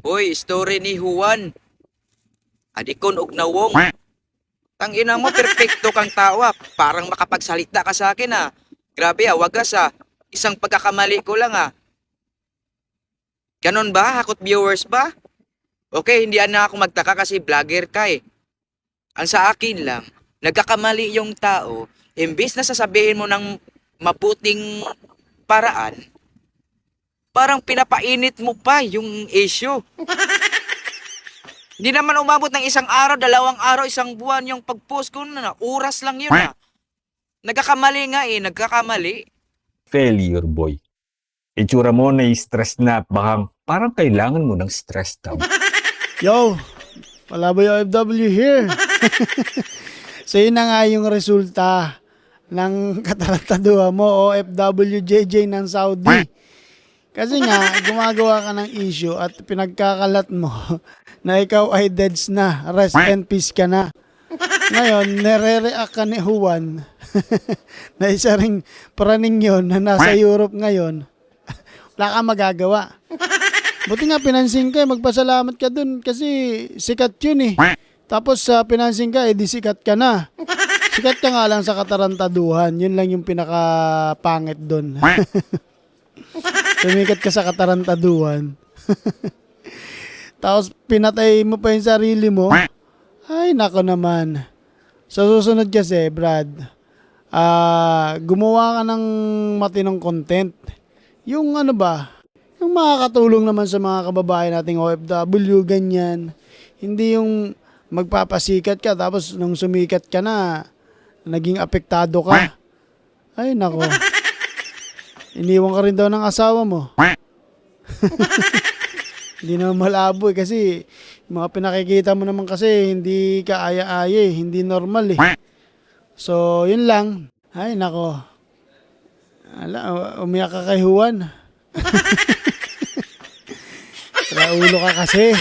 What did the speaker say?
Hoy, story ni Juan. Adikon og nawong. Tangina mo, perpekto kang tao ah. Parang makapagsalita ka sa akin ah. Grabe ah, wagas ah. Isang pagkakamali ko lang ah. Ganon ba? Hakot viewers ba? Okay, hindi na ako magtaka kasi vlogger ka eh. Ang sa akin lang, nagkakamali yung tao, imbis na sasabihin mo ng maputing paraan, parang pinapainit mo pa yung issue. Hindi naman umabot ng isang araw, 2 araw, 1 buwan yung pag-post ko na. Oras lang yun ah. Nagkakamali nga eh, nagkakamali. Failure boy. Itsura mo na stress na baka parang kailangan mo ng stress down. Yo, Palaboy OFW here. So yun na nga yung resulta ng katarantaduhan mo, OFW JJ ng Saudi. Kasi nga, gumagawa ka ng issue at pinagkakalat mo na ikaw ay deads na, rest and peace ka na. Ngayon, nare-react ka ni Juan na isa ring praning yun na nasa Europe ngayon. Wala ka magagawa. Buti nga pinansin ka, magpasalamat ka dun kasi sikat yun eh. Tapos sa pinansin ka, di sikat ka na. Sikat ka nga lang sa katarantaduhan. Yun lang yung pinakapangit dun. Sumikat ka sa katarantaduhan. Tapos pinatay mo pa yung sarili mo. Ay, nako naman. Sa susunod kasi, Brad, gumawa ka ng matinong content. Yung ano ba, yung makakatulong naman sa mga kababayan nating OFW, ganyan. Hindi yung magpapasikat ka, tapos nung sumikat ka na, naging apektado ka. Ay, nako. Iniwan ka rin daw ng asawa mo. Hindi naman malabo eh, kasi mga pinakikita mo naman kasi hindi ka aya-aya eh, hindi normal eh. So, yun lang. Ay, nako. Umiyak ka kay Juan. Ulo ka kasi.